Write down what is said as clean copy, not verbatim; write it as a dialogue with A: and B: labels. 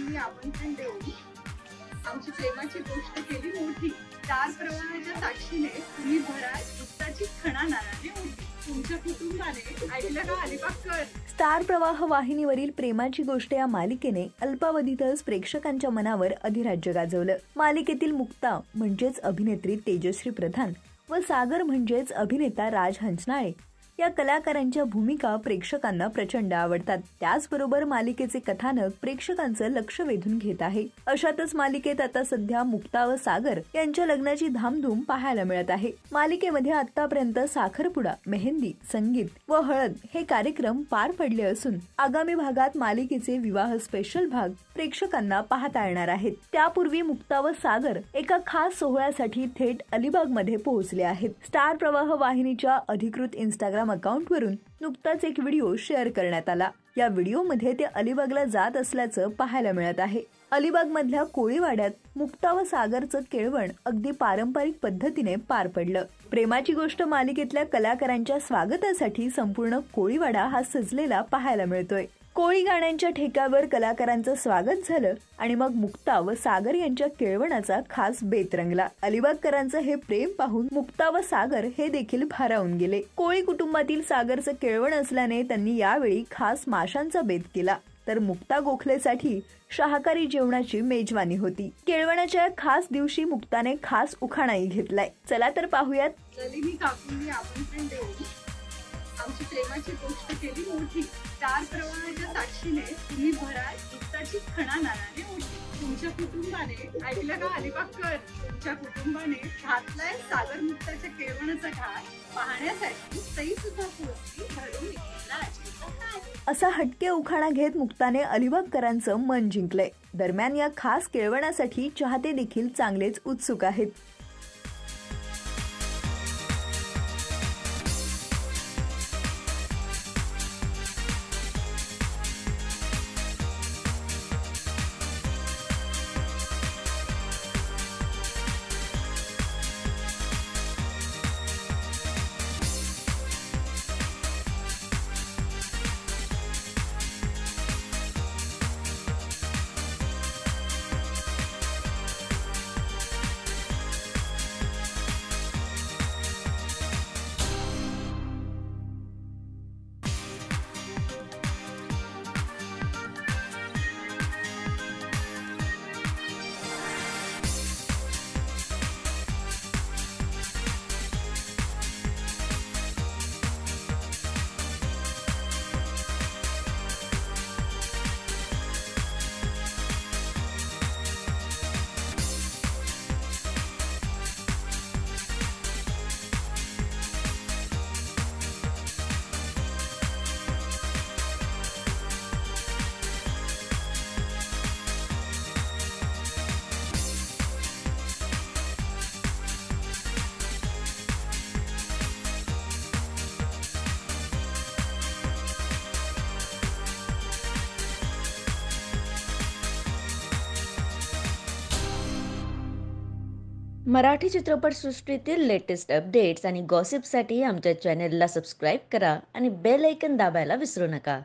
A: काकूंनी आमंत्रण देऊन आमची प्रेमाची गोष्ट केली मोठी। स्टार प्रवाहाच्या साक्षीने तुम्ही भराल उत्साची खणा नाराने मोठी। तुमच्या कुटुंबाने ऐकलं का अलिबागकर?
B: स्टार प्रवाह वाहिनीवरील प्रेमाची गोष्ट या मालिकेने अल्पावधीतच प्रेक्षकांच्या मनावर अधिराज्य गाजवलं। मालिकेतील मुक्ता म्हणजेच अभिनेत्री तेजश्री प्रधान व सागर म्हणजेच अभिनेता राज हंचनाळे या कलाकारांच्या भूमिका प्रेक्षकांना प्रचंड आवडतात। त्याचबरोबर मालिकेचे कथानक प्रेक्षकांचं लक्ष वेधून घेत आहे। अशातच मालिकेत आता सध्या मुक्ता व सागर यांच्या लग्नाची धामधूम पाहायला मिळत आहे। मालिकेमध्ये आतापर्यंत साखरपुडा, मेहंदी, संगीत व हळद हे कार्यक्रम पार पडले असून आगामी भागात मालिकेचे विवाह स्पेशल भाग प्रेक्षकांना पाहता येणार आहेत। त्यापूर्वी मुक्ता व सागर एका खास सोहळ्यासाठी थेट अलिबागमध्ये पोहोचले आहेत। स्टार प्रवाह वाहिनीच्या अधिकृत इंस्टाग्राम अकाउंटवरून नुकताच एक व्हिडिओ शेअर करण्यात आला। या व्हिडिओमध्ये ते अलिबागला जात असल्याचं पाहायला मिळत आहे। अलिबागमधल्या कोळीवाड्यात मुक्ता व सागरचं केळवण अगदी पारंपरिक पद्धतीने पार पडलं। प्रेमाची गोष्ट मालिकेतल्या कलाकारांच्या स्वागतासाठी संपूर्ण कोळीवाडा हा सजलेला पाहायला मिळतोय। कोळी गाण्यांच्या ठेक्यावर कलाकारांचं स्वागत झालं आणि मग मुक्ता व सागर यांच्या केळवणाचा खास बेत रंगला। अलिबागकरांचं हे प्रेम पाहून मुक्ता व सागर हे देखील भारावून गेले। कोळी कुटुंबातील सागरचं केळवण असल्याने त्यांनी यावेळी खास माशांचा बेत केला, तर मुक्ता गोखलेसाठी शाकाहारी जेवणाची मेजवानी होती। केळवणाच्या खास दिवशी मुक्ताने खास उखाणाही घेतलाय। चला तर पाहूयात।
A: नलिनी काकूंनी आमंत्रण देऊन आमची प्रेमाची गोष्ट केली मोठी। स्टार प्रवाहाच्या साक्षीने तुम्ही भराल उत्साची खणा नाराने मोठी। तुमच्या कुटुंबाने ऐकलं का अलिबागकर? तुमच्या कुटुंबाने घातलाय सागर मुक्ताच्या केळवणाचा घाट पाहण्यासाठी सई सुद्धा पोहोचली भरून
B: असा हटके उखाणा घेत मुक्ताने अलिबागकरांचं मन जिंकलंय। दरम्यान या खास केळवणासाठी चाहते देखील चांगलेच उत्सुक आहेत।
C: मराठी चित्रपटसृष्टीतील लेटेस्ट अपडेट्स आणि गॉसिपसाठी आमच्या चॅनेलला सबस्क्राईब करा आणि बेल आयकॉन दाबायला विसरू नका।